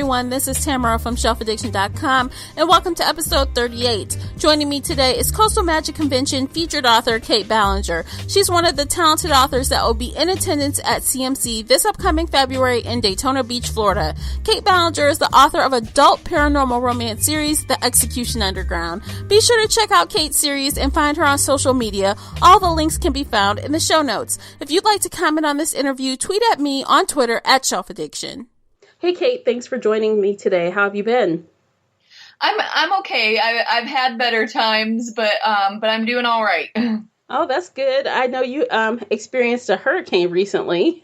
everyone, this is Tamara from shelfaddiction.com, and welcome to episode 38. Joining me today is Coastal Magic Convention featured author Kait Ballenger. She's one of the talented authors that will be in attendance at CMC this upcoming February in Daytona Beach, Florida. Kait Ballenger is the author of adult paranormal romance series, The Execution Underground. Be sure to check out Kait's series and find her on social media. All the links can be found in the show notes. If you'd like to comment on this interview, tweet at me on Twitter at shelfaddiction. Hey, Kait, thanks for joining me today. How have you been? I'm okay. I've had better times, but I'm doing all right. Oh, that's good. I know you experienced a hurricane recently.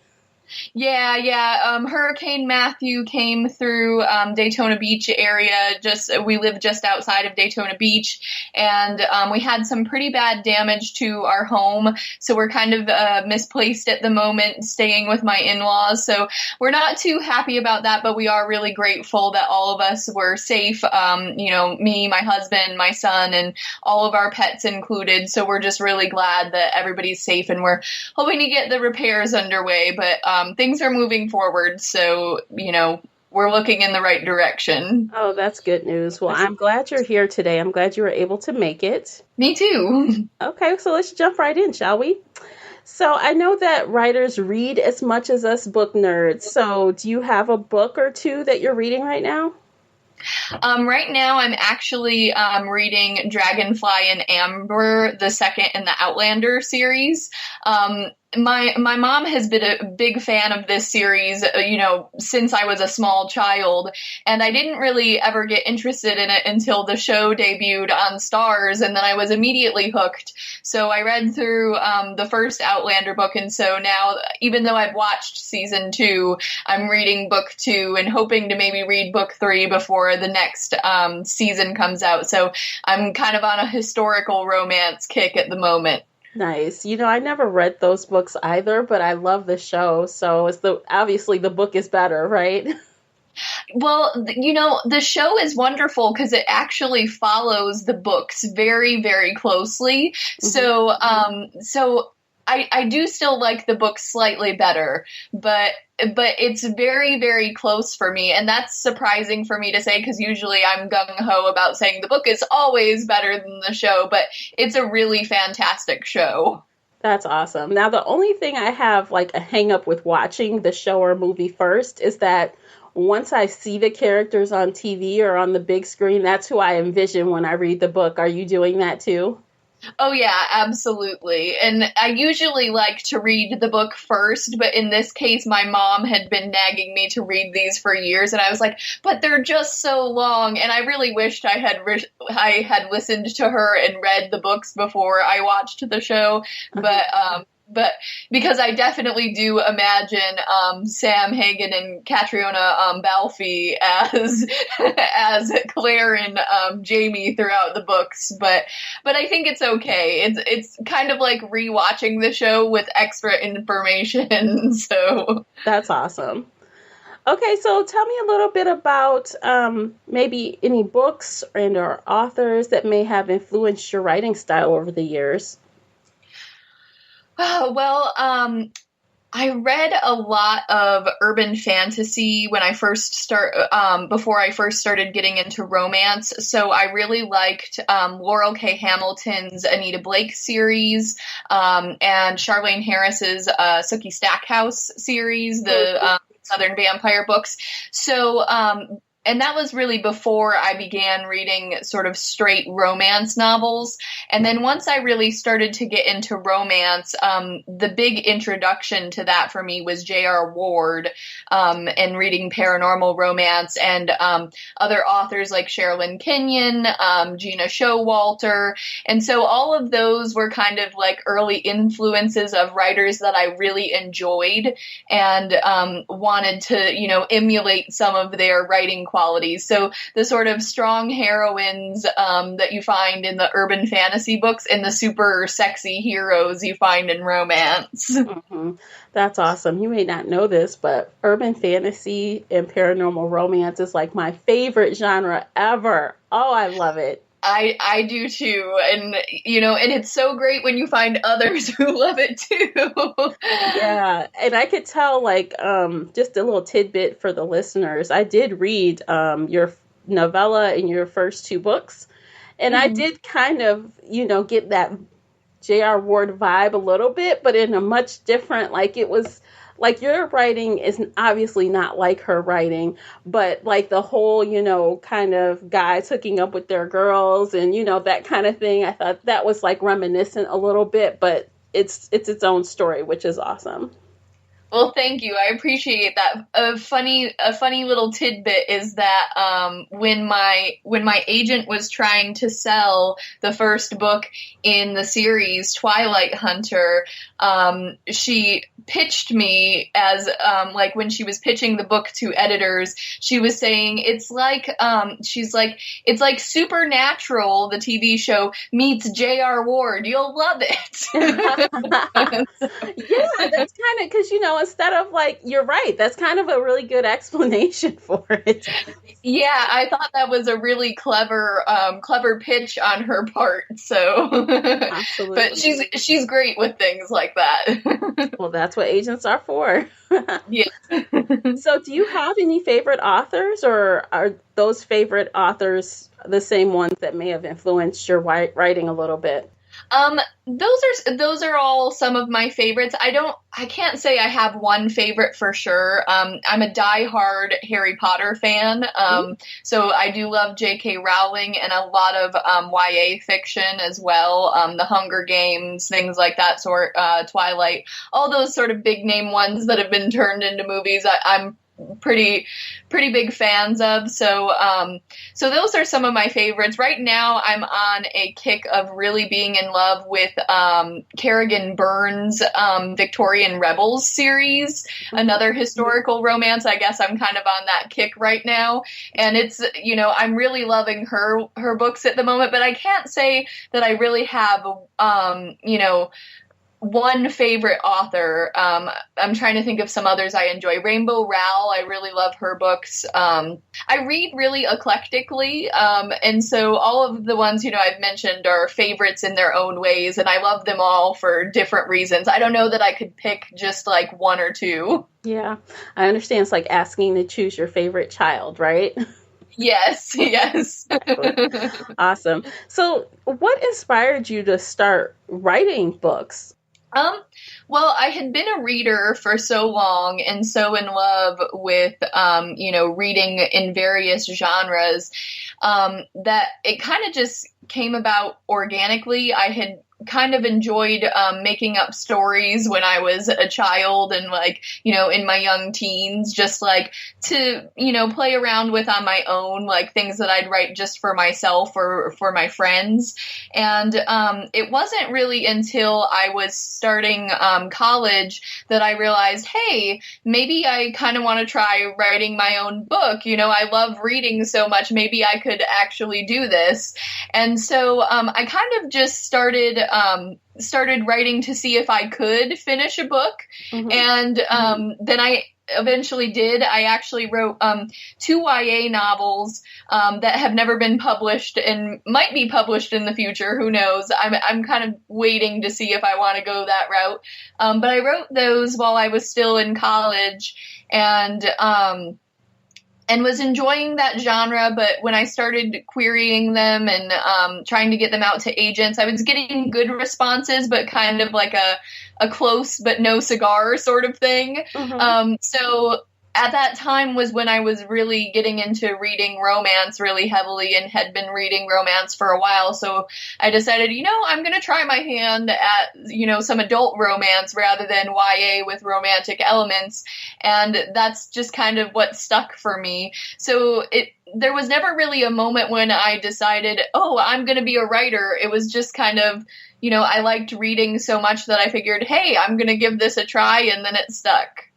Yeah. Hurricane Matthew came through Daytona Beach area. We live just outside of Daytona Beach, and we had some pretty bad damage to our home. So we're kind of misplaced at the moment, staying with my in-laws. So we're not too happy about that, but we are really grateful that all of us were safe. Me, my husband, my son, and all of our pets included. So we're just really glad that everybody's safe, and we're hoping to get the repairs underway. But things are moving forward, so, we're looking in the right direction. Oh, that's good news. Well, I'm glad you're here today. I'm glad you were able to make it. Me too. Okay, so let's jump right in, shall we? So I know that writers read as much as us book nerds. So do you have a book or two that you're reading right now? Right now, I'm actually reading Dragonfly and Amber, the second in the Outlander series. My mom has been a big fan of this series, since I was a small child, and I didn't really ever get interested in it until the show debuted on Starz, and then I was immediately hooked. So I read through the first Outlander book, and so now, even though I've watched season 2, I'm reading book 2 and hoping to maybe read book 3 before the next season comes out. So I'm kind of on a historical romance kick at the moment. Nice. I never read those books either, but I love the show. So obviously the book is better, right? Well, the show is wonderful because it actually follows the books very, very closely. Mm-hmm. So I do still like the book slightly better, but it's very, very close for me. And that's surprising for me to say, because usually I'm gung-ho about saying the book is always better than the show, but it's a really fantastic show. That's awesome. Now, the only thing I have like a hang up with watching the show or movie first is that once I see the characters on TV or on the big screen, that's who I envision when I read the book. Are you doing that too? Oh, yeah, absolutely. And I usually like to read the book first, but in this case, my mom had been nagging me to read these for years, and I was like, but they're just so long. And I really wished I had listened to her and read the books before I watched the show. But because I definitely do imagine Sam Hagen and Catriona Balfe as Claire and Jamie throughout the books, but I think it's okay. It's kind of like rewatching the show with extra information. So that's awesome. Okay, so tell me a little bit about maybe any books and or authors that may have influenced your writing style over the years. Well, I read a lot of urban fantasy when I before I first started getting into romance. So I really liked Laurel K. Hamilton's Anita Blake series and Charlaine Harris's Sookie Stackhouse series, the Southern Vampire books. So, and that was really before I began reading sort of straight romance novels. And then once I really started to get into romance, the big introduction to that for me was J.R. Ward, and reading paranormal romance and other authors like Sherilyn Kenyon, Gina Showalter. And so all of those were kind of like early influences of writers that I really enjoyed and wanted to, emulate some of their writing qualities. So the sort of strong heroines that you find in the urban fantasy books and the super sexy heroes you find in romance. Mm-hmm. That's awesome. You may not know this, but urban fantasy and paranormal romance is like my favorite genre ever. Oh, I love it. I do too. And, and it's so great when you find others who love it too. Yeah. And I could tell, like, just a little tidbit for the listeners. I did read your novella in your first two books. And I did kind of, get that J.R. Ward vibe a little bit, but in a much different, like, it was like your writing is obviously not like her writing, but like the whole, kind of guys hooking up with their girls and, that kind of thing. I thought that was like reminiscent a little bit, but it's its own story, which is awesome. Well, thank you. I appreciate that. A funny little tidbit is that when my agent was trying to sell the first book in the series, Twilight Hunter, she pitched me as like when she was pitching the book to editors, she was saying it's like Supernatural, the TV show, meets J.R. Ward. You'll love it. Yeah, that's kind of because instead of like, you're right, that's kind of a really good explanation for it. Yeah, I thought that was a really clever pitch on her part. So, absolutely. But she's great with things like that. Well, that's what agents are for. Yeah. So, do you have any favorite authors, or are those favorite authors the same ones that may have influenced your writing a little bit? Those are all some of my favorites. I can't say I have one favorite for sure. I'm a diehard Harry Potter fan. So I do love J.K. Rowling and a lot of YA fiction as well. The Hunger Games, things like that sort, Twilight, all those sort of big name ones that have been turned into movies. I'm pretty big fans of. So those are some of my favorites. Right now I'm on a kick of really being in love with Kerrigan Byrne's Victorian Rebels series, another historical romance. I guess I'm kind of on that kick right now. And it's, I'm really loving her books at the moment, but I can't say that I really have one favorite author. I'm trying to think of some others I enjoy. Rainbow Rowell, I really love her books. I read really eclectically, and so all of the ones, I've mentioned are favorites in their own ways, and I love them all for different reasons. I don't know that I could pick just like one or two. Yeah, I understand. It's like asking to choose your favorite child, right? Yes. Awesome. So what inspired you to start writing books? Well, I had been a reader for so long and so in love with, reading in various genres, that it kind of just came about organically. I had kind of enjoyed making up stories when I was a child and in my young teens, just like to, play around with on my own, like things that I'd write just for myself or for my friends. And it wasn't really until I was starting college that I realized, hey, maybe I kind of want to try writing my own book. I love reading so much. Maybe I could actually do this. And so I kind of just started writing to see if I could finish a book. And then I eventually did. I actually wrote 2 YA novels that have never been published and might be published in the future. Who knows? I'm kind of waiting to see if I want to go that route. But I wrote those while I was still in college and was enjoying that genre, but when I started querying them and trying to get them out to agents, I was getting good responses, but kind of like a close but no cigar sort of thing. So at that time was when I was really getting into reading romance really heavily and had been reading romance for a while. So I decided, I'm going to try my hand at, some adult romance rather than YA with romantic elements. And that's just kind of what stuck for me. So there was never really a moment when I decided, oh, I'm going to be a writer. It was just kind of, I liked reading so much that I figured, hey, I'm going to give this a try. And then it stuck.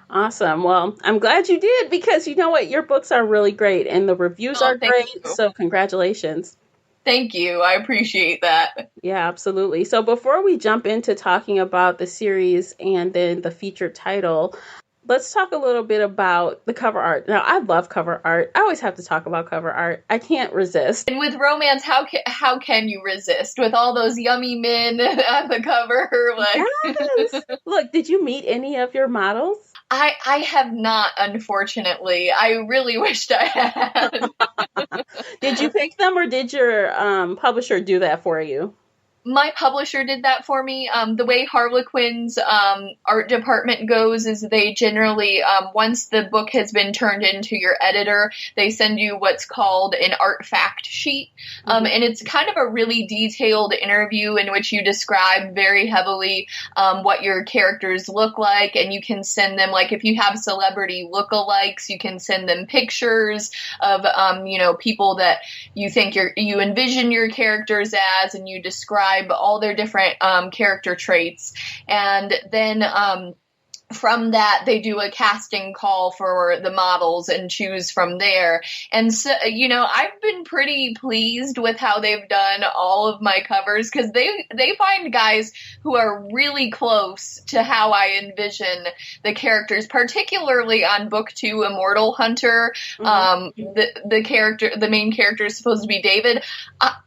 Awesome. Well, I'm glad you did because you know what? Your books are really great and the reviews are great. So congratulations. Thank you. I appreciate that. Yeah, absolutely. So before we jump into talking about the series and then the featured title, let's talk a little bit about the cover art. Now, I love cover art. I always have to talk about cover art. I can't resist. And with romance, how can you resist with all those yummy men on the cover? Yes. Look, did you meet any of your models? I have not, unfortunately. I really wished I had. Did you pick them, or did your publisher do that for you? My publisher did that for me. The way Harlequin's art department goes is they generally, once the book has been turned into your editor, they send you what's called an art fact sheet. And it's kind of a really detailed interview in which you describe very heavily what your characters look like. And you can send them, like, if you have celebrity lookalikes, you can send them pictures of, people that you think you envision your characters as, and you describe all their different character traits. And then from that, they do a casting call for the models and choose from there. And so, I've been pretty pleased with how they've done all of my covers, because they find guys who are really close to how I envision the characters, particularly on book 2, Immortal Hunter. The main character is supposed to be David.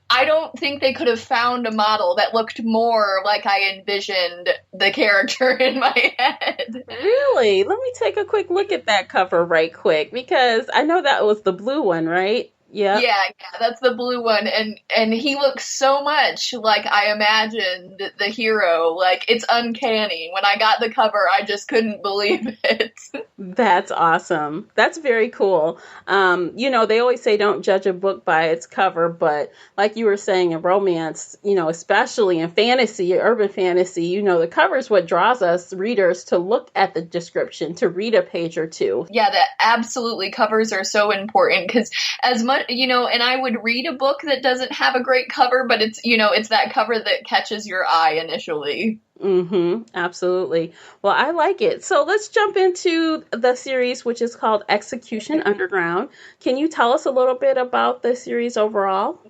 I don't think they could have found a model that looked more like I envisioned the character in my head. Really? Let me take a quick look at that cover right quick, because I know that was the blue one, right? Yeah, that's the blue one, and he looks so much like I imagined the hero. Like, it's uncanny. When I got the cover, I just couldn't believe it. That's awesome. That's very cool. They always say don't judge a book by its cover, but like you were saying, in romance, especially in fantasy, urban fantasy, the cover is what draws us readers to look at the description, to read a page or two. Yeah, absolutely. Covers are so important, because as much, and I would read a book that doesn't have a great cover, but it's that cover that catches your eye initially. Absolutely. Well, I like it. So let's jump into the series, which is called Execution Underground. Can you tell us a little bit about the series overall?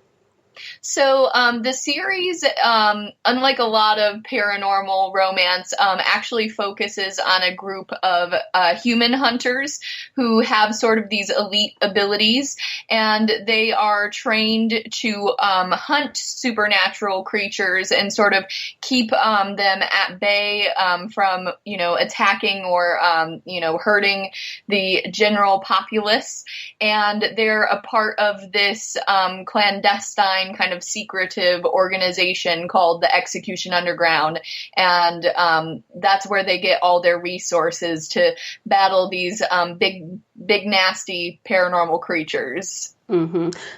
So the series, unlike a lot of paranormal romance, actually focuses on a group of human hunters who have sort of these elite abilities, and they are trained to hunt supernatural creatures and sort of keep them at bay from, attacking or, hurting the general populace. And they're a part of this clandestine kind of secretive organization called the Execution Underground, and that's where they get all their resources to battle these big nasty paranormal creatures.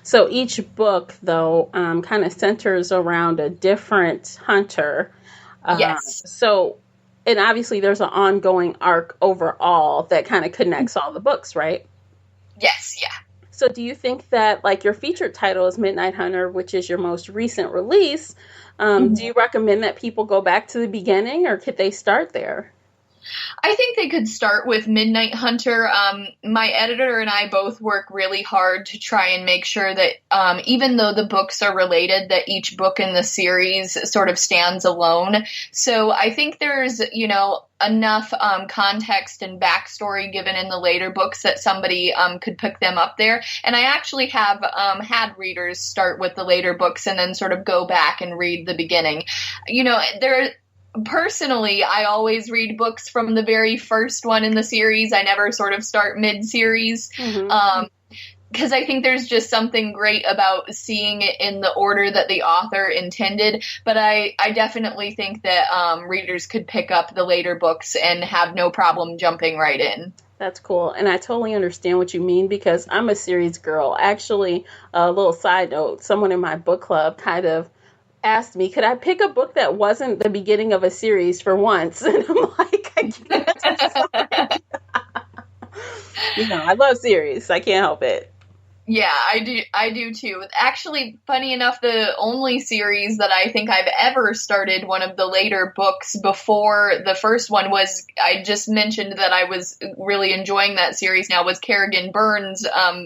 So each book, though, kind of centers around a different hunter. Yes. And obviously there's an ongoing arc overall that kind of connects all the books, right? Yes, yeah. So do you think that, like, your featured title is Midnight Hunter, which is your most recent release, do you recommend that people go back to the beginning, or could they start there? I think they could start with Midnight Hunter. My editor and I both work really hard to try and make sure that even though the books are related, that each book in the series sort of stands alone. So I think there's, enough context and backstory given in the later books that somebody could pick them up there. And I actually have had readers start with the later books and then sort of go back and read the beginning. Personally, I always read books from the very first one in the series. I never sort of start mid-series. Because I think there's just something great about seeing it in the order that the author intended. But I definitely think that readers could pick up the later books and have no problem jumping right in. That's cool. And I totally understand what you mean, because I'm a series girl. Actually, a little side note, someone in my book club kind of asked me, could I pick a book that wasn't the beginning of a series for once? And I'm like, I can't. I love series. I can't help it. Yeah, I do too. Actually, funny enough, the only series that I think I've ever started one of the later books before the first one was, I just mentioned that I was really enjoying that series now, was Kerrigan Byrne's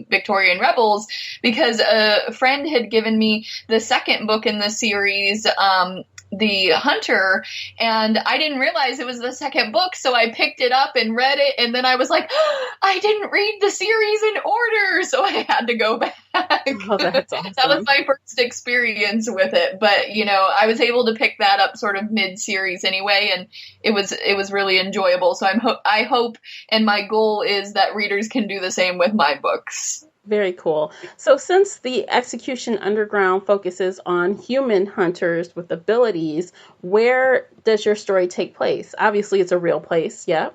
Victorian Rebels, because a friend had given me the second book in the series, the hunter, and I didn't realize it was the second book, so I picked it up and read it, and then I was like, oh, I didn't read the series in order, so I had to go back. Oh, that's awesome. That was my first experience with it, but I was able to pick that up sort of mid-series anyway, and it was really enjoyable. So I hope, and my goal is that readers can do the same with my books. Very cool. So since the Execution Underground focuses on human hunters with abilities, where does your story take place? Obviously, it's a real place, yeah?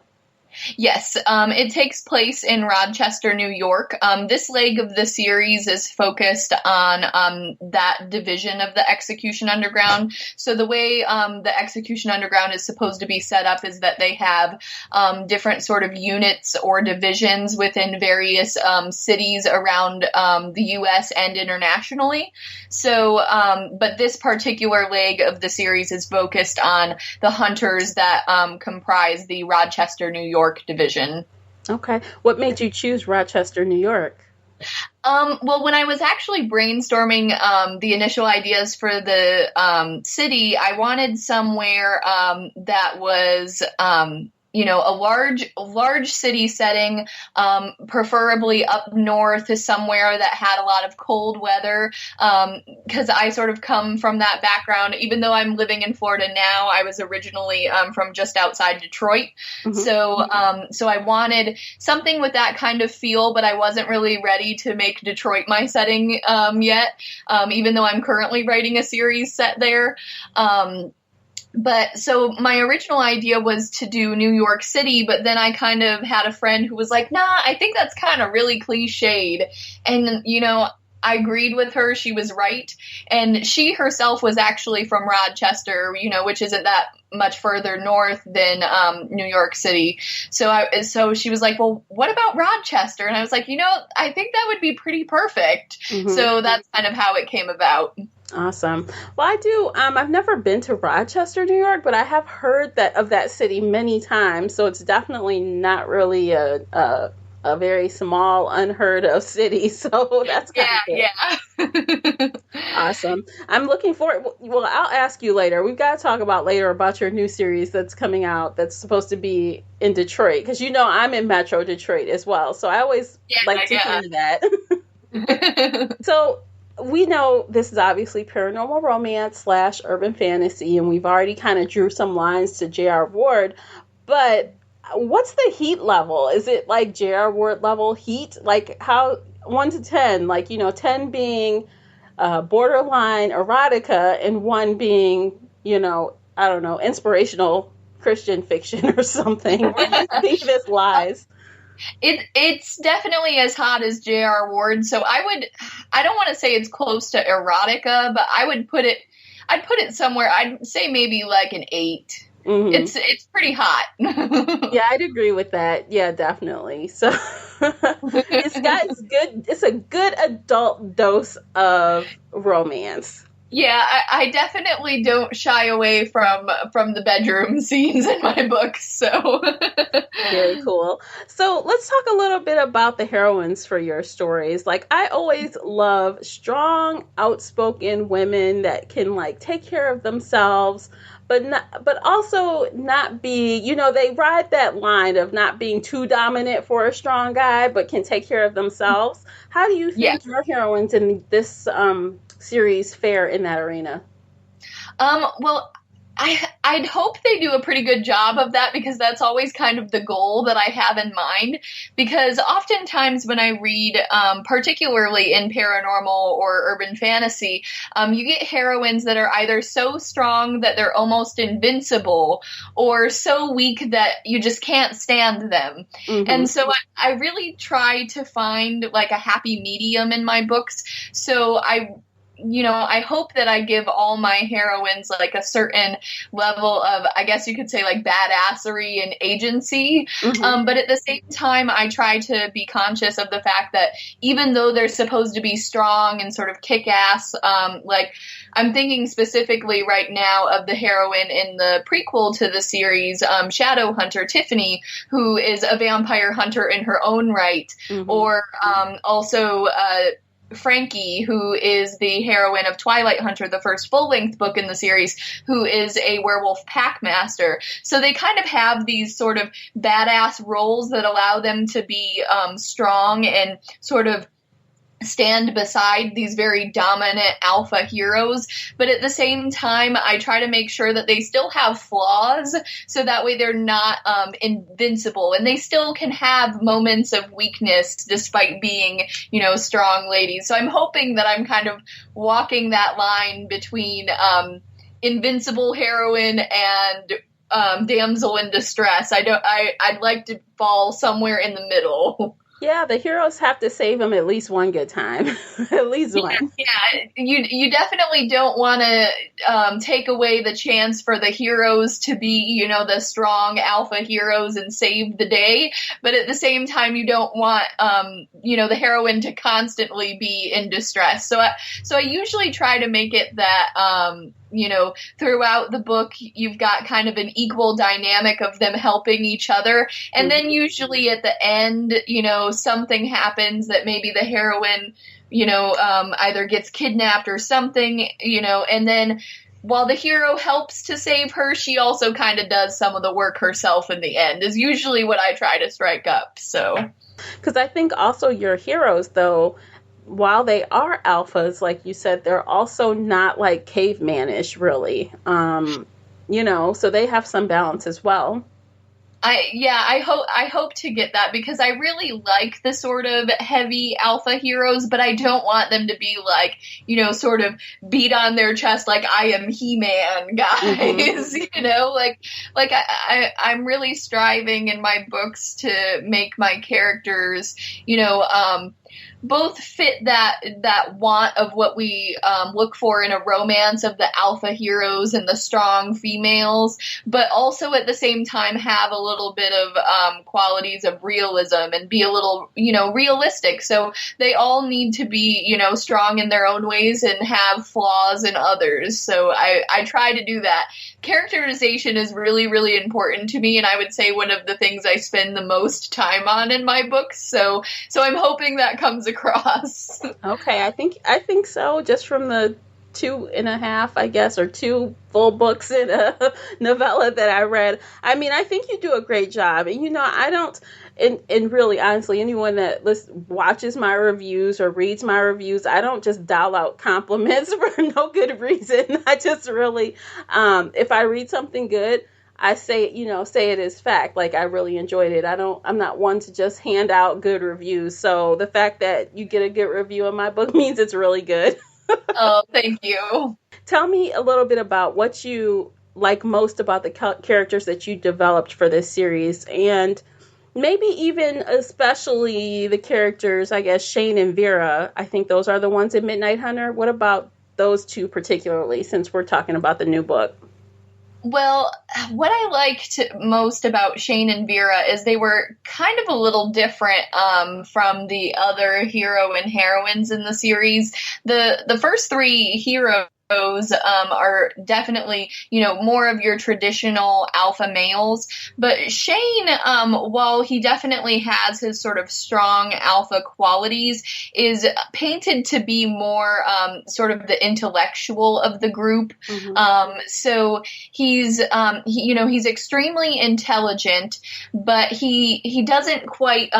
Yes, it takes place in Rochester, New York. This leg of the series is focused on that division of the Execution Underground. So the way the Execution Underground is supposed to be set up is that they have different sort of units or divisions within various cities around the U.S. and internationally. So, but this particular leg of the series is focused on the hunters that comprise the Rochester, New York division. Okay. What made you choose Rochester, New York? Well, when I was actually brainstorming the initial ideas for the city, I wanted somewhere that was a large city setting, preferably up north, is somewhere that had a lot of cold weather, because I sort of come from that background. Even though I'm living in Florida now, I was originally from just outside Detroit. Mm-hmm. So I wanted something with that kind of feel, but I wasn't really ready to make Detroit my setting yet, even though I'm currently writing a series set there. But so my original idea was to do New York City, but then I kind of had a friend who was like, nah, I think that's kind of really cliched. And, I agreed with her. She was right. And she herself was actually from Rochester, which isn't that much further north than New York City. So she was like, well, what about Rochester? And I was like, I think that would be pretty perfect. Mm-hmm. So that's kind of how it came about. Awesome. Well, I do. I've never been to Rochester, New York, but I have heard of that city many times. So it's definitely not really a very small, unheard of city. So that's kind of cool. Yeah. Awesome. I'm looking forward. Well, I'll ask you later. We've got to talk about your new series that's coming out that's supposed to be in Detroit, because I'm in Metro Detroit as well. So I always like to hear that. So we know this is obviously paranormal romance / urban fantasy, and we've already kind of drew some lines to J.R. Ward, but what's the heat level? Is it like J.R. Ward level heat? Like how 1 to 10, 10 being borderline erotica and 1 being, I don't know, inspirational Christian fiction or something. Where do you think this lies? It's definitely as hot as J.R. Ward. So I don't want to say it's close to erotica, but I'd put it somewhere. I'd say maybe like an 8. Mm-hmm. It's pretty hot. Yeah, I'd agree with that. Yeah, definitely. So it's a good adult dose of romance. Yeah, I definitely don't shy away from the bedroom scenes in my books. So very cool. So let's talk a little bit about the heroines for your stories. Like, I always love strong, outspoken women that can take care of themselves, but also not be, they ride that line of not being too dominant for a strong guy, but can take care of themselves. How do you think your heroines in this series fare in that arena? Well, I'd hope they do a pretty good job of that, because that's always kind of the goal that I have in mind. Because oftentimes when I read, particularly in paranormal or urban fantasy, you get heroines that are either so strong that they're almost invincible, or so weak that you just can't stand them. Mm-hmm. And so I really try to find a happy medium in my books. So I hope that I give all my heroines a certain level of, I guess you could say, badassery and agency. Mm-hmm. But at the same time, I try to be conscious of the fact that even though they're supposed to be strong and sort of kick-ass, I'm thinking specifically right now of the heroine in the prequel to the series, Shadow Hunter Tiffany, who is a vampire hunter in her own right, mm-hmm. or also Frankie, who is the heroine of Twilight Hunter, the first full-length book in the series, who is a werewolf packmaster. So they kind of have these sort of badass roles that allow them to be strong and sort of stand beside these very dominant alpha heroes, but at the same time I try to make sure that they still have flaws, so that way they're not invincible, and they still can have moments of weakness despite being, you know, strong ladies. So I'm hoping that I'm kind of walking that line between invincible heroine and damsel in distress. I'd like to fall somewhere in the middle. Yeah, the heroes have to save them at least one good time. At least one. Yeah, you definitely don't want to take away the chance for the heroes to be, you know, the strong alpha heroes and save the day. But at the same time, you don't want, you know, the heroine to constantly be in distress. So I usually try to make it that, you know, throughout the book, you've got kind of an equal dynamic of them helping each other. And then usually at the end, you know, something happens that maybe the heroine, you know, either gets kidnapped or something, you know, and then while the hero helps to save her, she also kind of does some of the work herself in the end, is usually what I try to strike up. So, because I think also your heroes, though, while they are alphas, like you said, they're also not like cavemanish, really. You know, so they have some balance as well. I hope to get that, because I really like the sort of heavy alpha heroes, but I don't want them to be like, you know, sort of beat on their chest like I am He-Man guys, you know, like I'm really striving in my books to make my characters, you know, both fit that want of what we look for in a romance of the alpha heroes and the strong females, but also at the same time have a little bit of qualities of realism and be a little, you know, realistic. So they all need to be, you know, strong in their own ways and have flaws in others. So I try to do that. Characterization is really, really important to me, and I would say one of the things I spend the most time on in my books. So I'm hoping that comes across. Okay, I think so. Just from the 2.5, I guess, or 2 full books in a novella that I read. I mean, I think you do a great job. And, you know, I don't, and really, honestly, anyone that watches my reviews or reads my reviews, I don't just dial out compliments for no good reason. I just really, if I read something good, I say it as fact. Like, I really enjoyed it. I'm not one to just hand out good reviews. So the fact that you get a good review of my book means it's really good. Oh, thank you. Tell me a little bit about what you like most about the characters that you developed for this series, and maybe even especially the characters, I guess, Shane and Vera. I think those are the ones in Midnight Hunter. What about those two particularly, since we're talking about the new book? Well, what I liked most about Shane and Vera is they were kind of a little different from the other hero and heroines in the series. The first 3 heroes are definitely, you know, more of your traditional alpha males. But Shane, while he definitely has his sort of strong alpha qualities, is painted to be more sort of the intellectual of the group. So he's, he's extremely intelligent, but he doesn't quite,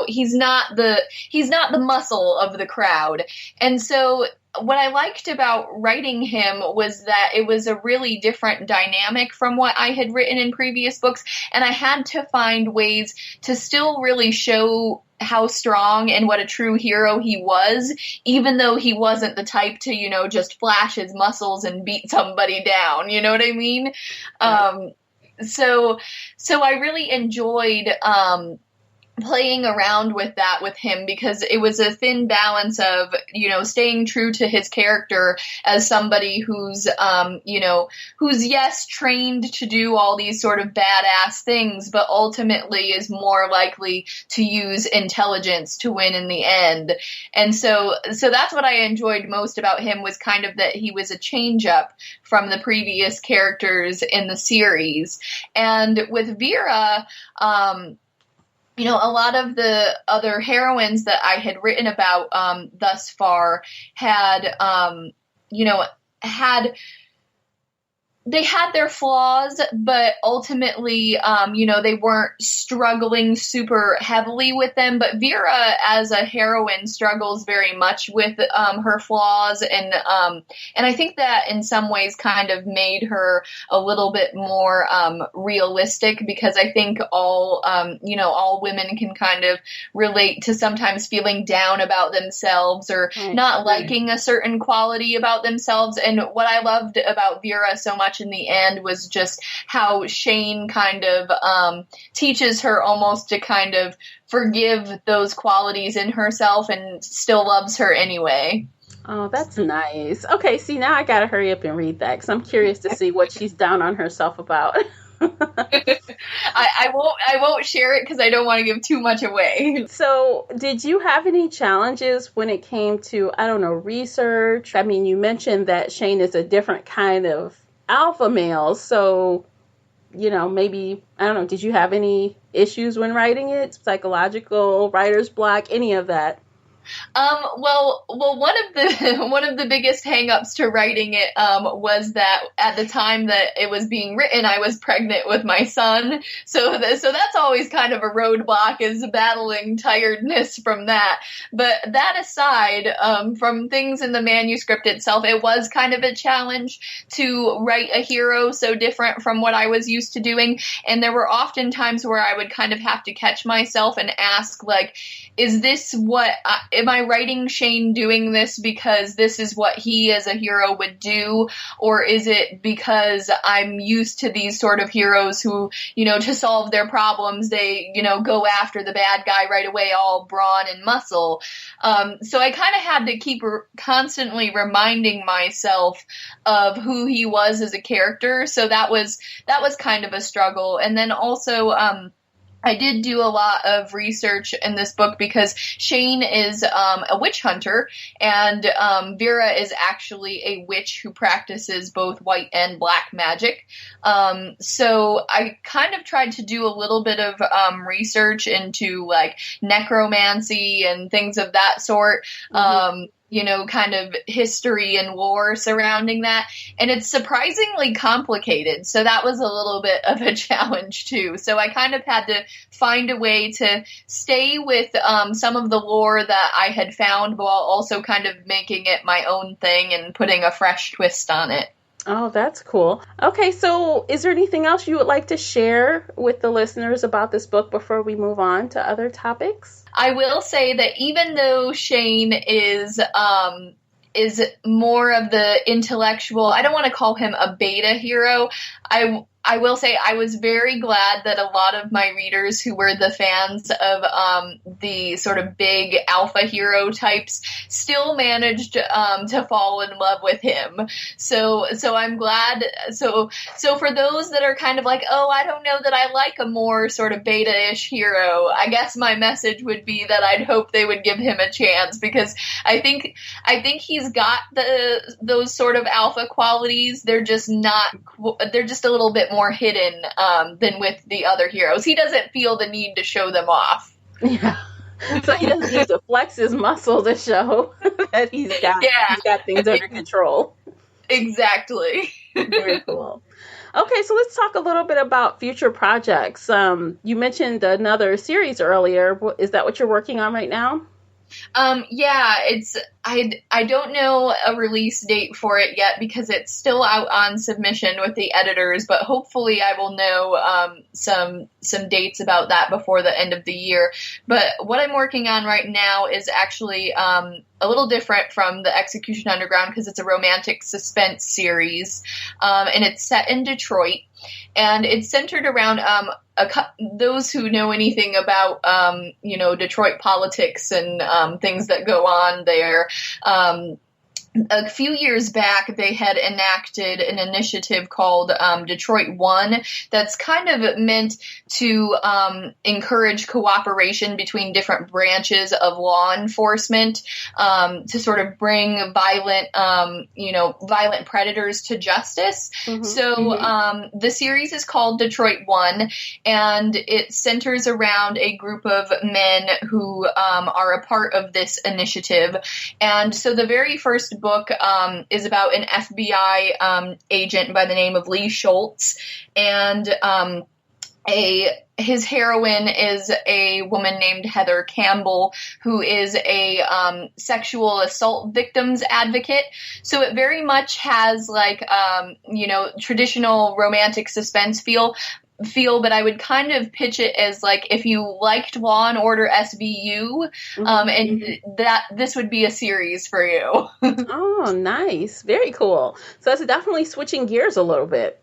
he's not the muscle of the crowd. And so what I liked about writing him was that it was a really different dynamic from what I had written in previous books, and I had to find ways to still really show how strong and what a true hero he was, even though he wasn't the type to, you know, just flash his muscles and beat somebody down, you know what I mean? Right. So I really enjoyed playing around with that with him, because it was a thin balance of, you know, staying true to his character as somebody who's yes, trained to do all these sort of badass things, but ultimately is more likely to use intelligence to win in the end. And so that's what I enjoyed most about him, was kind of that he was a change up from the previous characters in the series. And with Vera, a lot of the other heroines that I had written about thus far had, had they had their flaws, but ultimately, they weren't struggling super heavily with them. But Vera, as a heroine, struggles very much with her flaws, and I think that in some ways kind of made her a little bit more realistic, because I think all women can kind of relate to sometimes feeling down about themselves or not liking a certain quality about themselves. And what I loved about Vera so much in the end was just how Shane kind of teaches her almost to kind of forgive those qualities in herself and still loves her anyway. Oh, that's nice. Okay, see, now I gotta hurry up and read that, because I'm curious to see what she's down on herself about. I won't share it because I don't want to give too much away. So, did you have any challenges when it came to, research? I mean, you mentioned that Shane is a different kind of alpha male, so maybe did you have any issues when writing it? Psychological, writer's block, any of that? Well, one of the biggest hangups to writing it was that at the time that it was being written, I was pregnant with my son. So that's always kind of a roadblock, is battling tiredness from that. But that aside, from things in the manuscript itself, it was kind of a challenge to write a hero so different from what I was used to doing. And there were often times where I would kind of have to catch myself and ask, like, is this am I writing Shane doing this because this is what he as a hero would do? Or is it because I'm used to these sort of heroes who, to solve their problems, they, go after the bad guy right away, all brawn and muscle. So I kind of had to keep constantly reminding myself of who he was as a character. So that was kind of a struggle. And then also, I did do a lot of research in this book because Shane is a witch hunter, and Vera is actually a witch who practices both white and black magic. So I kind of tried to do a little bit of research into like necromancy and things of that sort. Mm-hmm. Kind of history and lore surrounding that. And it's surprisingly complicated. So that was a little bit of a challenge too. So I kind of had to find a way to stay with some of the lore that I had found, while also kind of making it my own thing and putting a fresh twist on it. Oh, that's cool. Okay, so is there anything else you would like to share with the listeners about this book before we move on to other topics? I will say that even though Shane is more of the intellectual, I don't want to call him a beta hero, I will say I was very glad that a lot of my readers who were the fans of the sort of big alpha hero types still managed to fall in love with him. So I'm glad. So for those that are kind of like, oh, I don't know that I like a more sort of beta-ish hero, I guess my message would be that I'd hope they would give him a chance, because I think he's got those sort of alpha qualities. They're just a little bit more hidden than with the other heroes. He doesn't feel the need to show them off. Yeah. So he doesn't need to flex his muscle to show that he's got things under control. Exactly. Very cool. Okay, so let's talk a little bit about future projects. You mentioned another series earlier. Is that what you're working on right now? Yeah, I don't know a release date for it yet because it's still out on submission with the editors, but hopefully I will know some dates about that before the end of the year. But what I'm working on right now is actually a little different from the Execution Underground, because it's a romantic suspense series, and it's set in Detroit. And it's centered around those who know anything about, Detroit politics and things that go on there. a few years back, they had enacted an initiative called Detroit One that's kind of meant to encourage cooperation between different branches of law enforcement to sort of bring violent predators to justice. Mm-hmm. So the series is called Detroit One, and it centers around a group of men who are a part of this initiative. And so the very first book is about an FBI agent by the name of Lee Schultz, and his heroine is a woman named Heather Campbell, who is a sexual assault victims advocate. So it very much has like traditional romantic suspense feel, but I would kind of pitch it as like if you liked Law and Order SVU, and that this would be a series for you. Oh, nice. Very cool. So that's definitely switching gears a little bit.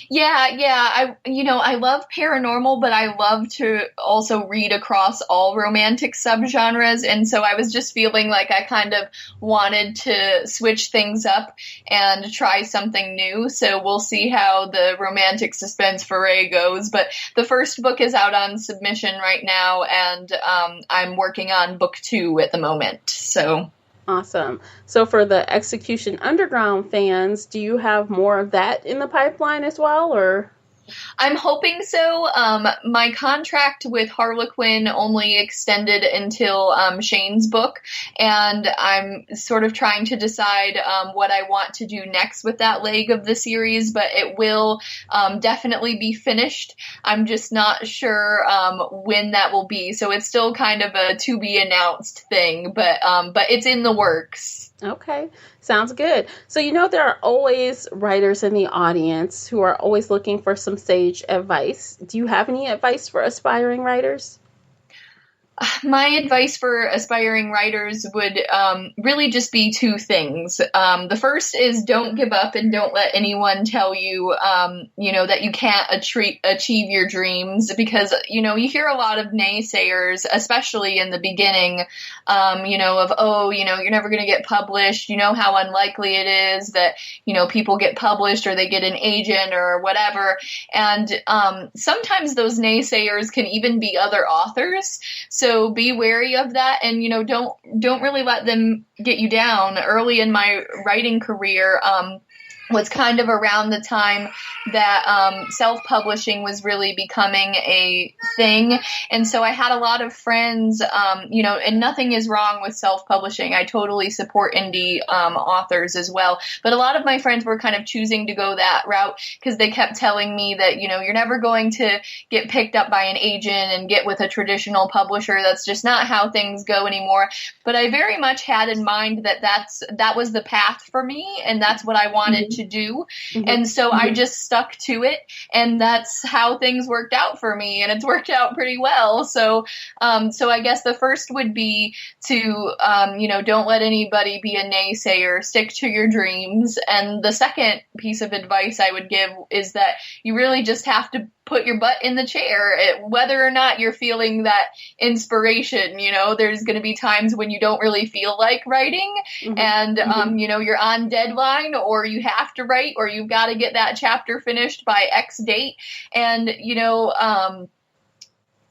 Yeah. I love paranormal, but I love to also read across all romantic subgenres. And so I was just feeling like I kind of wanted to switch things up and try something new. So we'll see how the romantic suspense foray goes. But the first book is out on submission right now, and I'm working on book 2 at the moment. So... Awesome. So for the Execution Underground fans, do you have more of that in the pipeline as well, or? I'm hoping so. My contract with Harlequin only extended until Shane's book, and I'm sort of trying to decide what I want to do next with that leg of the series, but it will definitely be finished. I'm just not sure when that will be, so it's still kind of a to-be-announced thing, but it's in the works. Okay, sounds good. So there are always writers in the audience who are always looking for some sage advice. Do you have any advice for aspiring writers? My advice for aspiring writers would really just be 2 things. The first is don't give up and don't let anyone tell you, that you can't achieve your dreams, because, you hear a lot of naysayers, especially in the beginning, you're never going to get published. You know how unlikely it is that, people get published or they get an agent or whatever. And sometimes those naysayers can even be other authors. So be wary of that, and don't really let them get you down. Early in my writing career, was kind of around the time that self-publishing was really becoming a thing. And so I had a lot of friends, and nothing is wrong with self-publishing. I totally support indie authors as well. But a lot of my friends were kind of choosing to go that route because they kept telling me that, you're never going to get picked up by an agent and get with a traditional publisher. That's just not how things go anymore. But I very much had in mind that was the path for me, and that's what I wanted to do. And so I just stuck to it, and that's how things worked out for me, and it's worked out pretty well. So I guess the first would be to don't let anybody be a naysayer, stick to your dreams. And the second piece of advice I would give is that you really just have to put your butt in the chair, whether or not you're feeling that inspiration. There's going to be times when you don't really feel like writing, and you're on deadline, or you have to write, or you've got to get that chapter finished by X date. And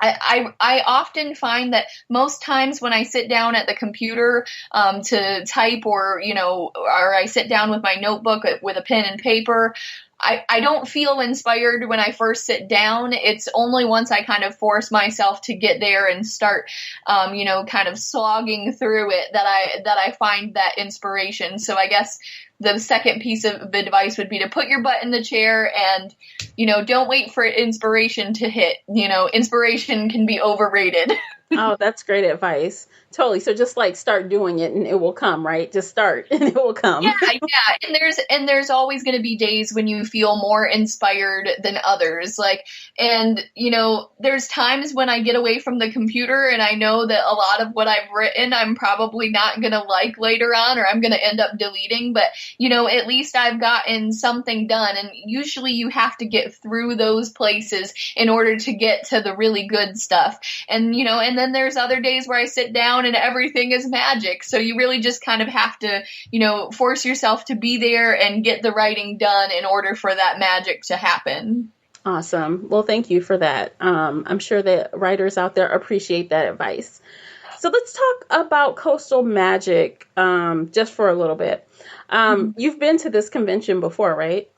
I often find that most times when I sit down at the computer to type, or I sit down with my notebook with a pen and paper, I don't feel inspired when I first sit down. It's only once I kind of force myself to get there and start, kind of slogging through it that I find that inspiration. So I guess the second piece of advice would be to put your butt in the chair and, don't wait for inspiration to hit. Inspiration can be overrated. Oh, that's great advice. Totally. So just start doing it and it will come, right? Just start and it will come. Yeah. And there's always going to be days when you feel more inspired than others. There's times when I get away from the computer and I know that a lot of what I've written, I'm probably not going to like later on, or I'm going to end up deleting, but at least I've gotten something done. And usually you have to get through those places in order to get to the really good stuff. And then there's other days where I sit down around and everything is magic. So you really just kind of have to, force yourself to be there and get the writing done in order for that magic to happen. Awesome. Well, thank you for that. I'm sure that writers out there appreciate that advice. So let's talk about Coastal Magic just for a little bit. You've been to this convention before, right?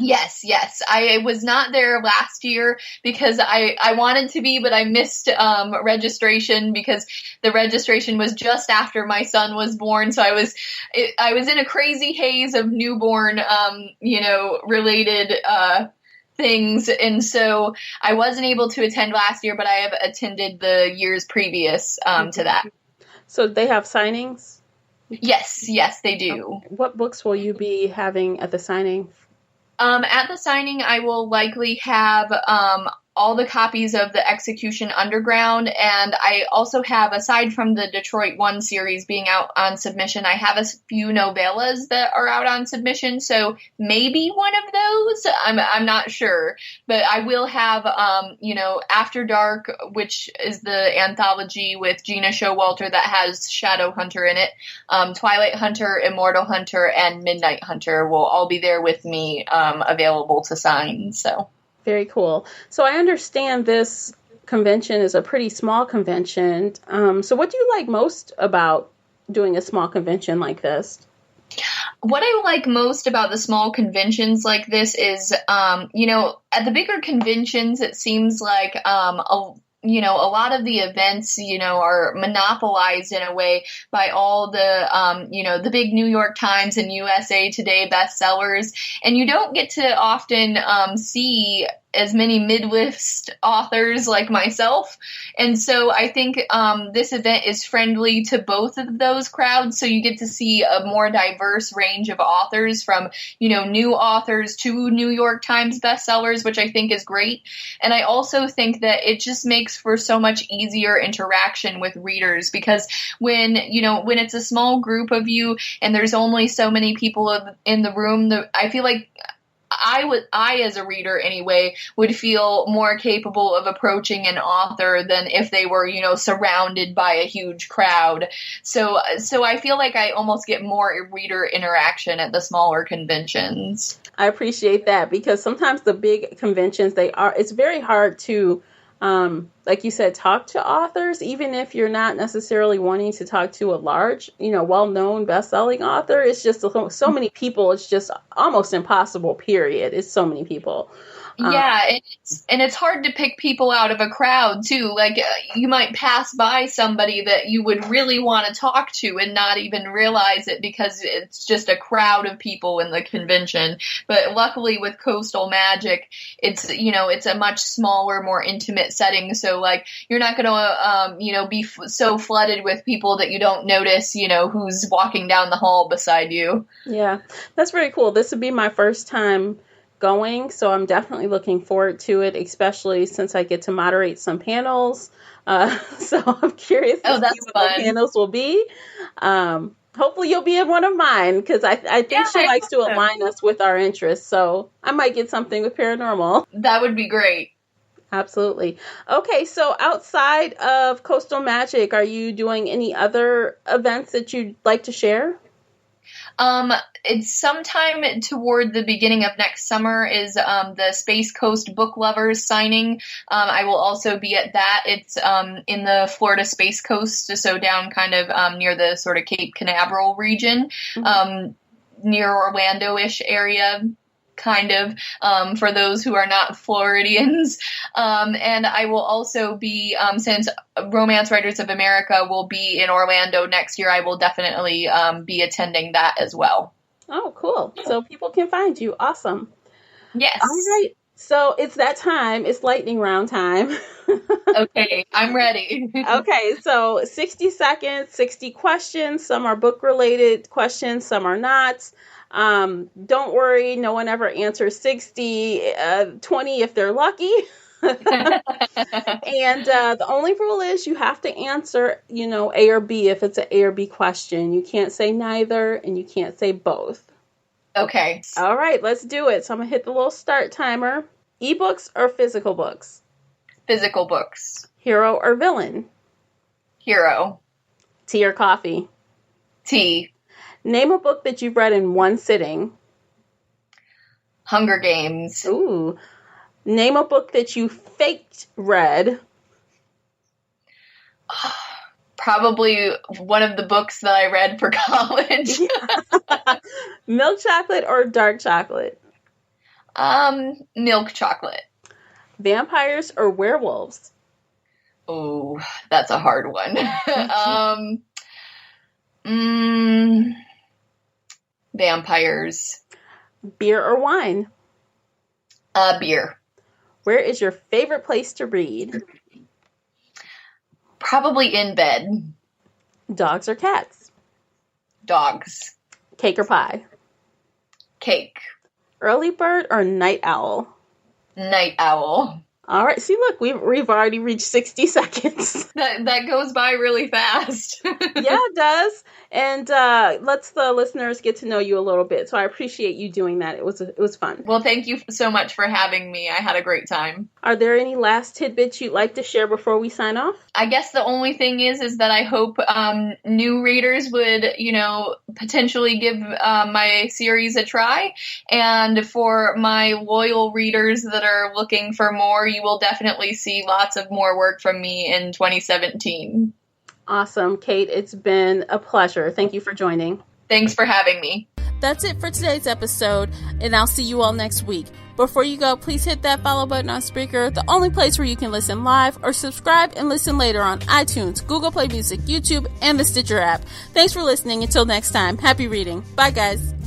Yes. I was not there last year because I wanted to be, but I missed registration because the registration was just after my son was born. So I was in a crazy haze of newborn, related things. And so I wasn't able to attend last year, but I have attended the years previous to that. So they have signings? Yes, they do. Okay. What books will you be having at the signing? At the signing, I will likely have all the copies of the Execution Underground, and I also have, aside from the Detroit 1 series being out on submission, I have a few novellas that are out on submission, so maybe one of those, I'm not sure, but I will have, After Dark, which is the anthology with Gina Showalter that has Shadowhunter in it, Twilight Hunter, Immortal Hunter, and Midnight Hunter will all be there with me, available to sign, so. Very cool. So I understand this convention is a pretty small convention. So what do you like most about doing a small convention like this? What I like most about the small conventions like this is, at the bigger conventions, it seems like a lot of the events, are monopolized in a way by all the, the big New York Times and USA Today bestsellers. And you don't get to often see as many mid-list authors like myself. And so I think this event is friendly to both of those crowds. So you get to see a more diverse range of authors from, new authors to New York Times bestsellers, which I think is great. And I also think that it just makes for so much easier interaction with readers because when it's a small group of you and there's only so many people in the room, I feel like I, as a reader anyway, would feel more capable of approaching an author than if they were, surrounded by a huge crowd. So I feel like I almost get more reader interaction at the smaller conventions. I appreciate that because sometimes the big conventions, it's very hard to, like you said, talk to authors, even if you're not necessarily wanting to talk to a large, well-known best-selling author. It's just so many people. It's just almost impossible, period. It's so many people. Yeah, and it's hard to pick people out of a crowd, too. Like, you might pass by somebody that you would really want to talk to and not even realize it because it's just a crowd of people in the convention. But luckily with Coastal Magic, it's a much smaller, more intimate setting. So, like, you're not going to, be so flooded with people that you don't notice, who's walking down the hall beside you. Yeah, that's very cool. This would be my first time going, so I'm definitely looking forward to it, especially since I get to moderate some panels. So I'm curious to see what the panels will be. Hopefully you'll be in one of mine because I think she likes to align us with our interests, so I might get something with paranormal. That would be great. Absolutely. Okay, so outside of Coastal Magic, are you doing any other events that you'd like to share? It's sometime toward the beginning of next summer is the Space Coast Book Lovers signing. I will also be at that. It's in the Florida Space Coast, so down kind of near the sort of Cape Canaveral region, near Orlando-ish area. Kind of, for those who are not Floridians. And I will also be, since Romance Writers of America will be in Orlando next year, I will definitely be attending that as well. Oh, cool. So people can find you. Awesome. Yes. All right. So it's that time. It's lightning round time. Okay, I'm ready. Okay, so 60 seconds, 60 questions. Some are book-related questions, some are not. Don't worry, no one ever answers 60, 20 if they're lucky. And the only rule is you have to answer, A or B if it's an A or B question. You can't say neither, and you can't say both. Okay. All right, let's do it. So I'm going to hit the little start timer. Ebooks or physical books? Physical books. Hero or villain? Hero. Tea or coffee? Tea. Name a book that you've read in one sitting. Hunger Games. Ooh. Name a book that you faked read. Probably one of the books that I read for college. Milk chocolate or dark chocolate? Milk chocolate. Vampires or werewolves? Oh, that's a hard one. Vampires. Beer or wine? Beer. Where is your favorite place to read? Probably in bed. Dogs or cats? Dogs. Cake or pie? Cake. Early bird or night owl? Night owl. All right. See, look, we've already reached 60 seconds. That goes by really fast. Yeah, it does. And lets the listeners get to know you a little bit. So I appreciate you doing that. It was fun. Well, thank you so much for having me. I had a great time. Are there any last tidbits you'd like to share before we sign off? I guess the only thing is that I hope new readers would, potentially give my series a try. And for my loyal readers that are looking for more, you will definitely see lots of more work from me in 2017. Awesome. Kait, it's been a pleasure. Thank you for joining. Thanks for having me. That's it for today's episode, and I'll see you all next week. Before you go, please hit that follow button on Spreaker, the only place where you can listen live, or subscribe and listen later on iTunes, Google Play Music, YouTube, and the Stitcher app. Thanks for listening. Until next time, happy reading. Bye, guys.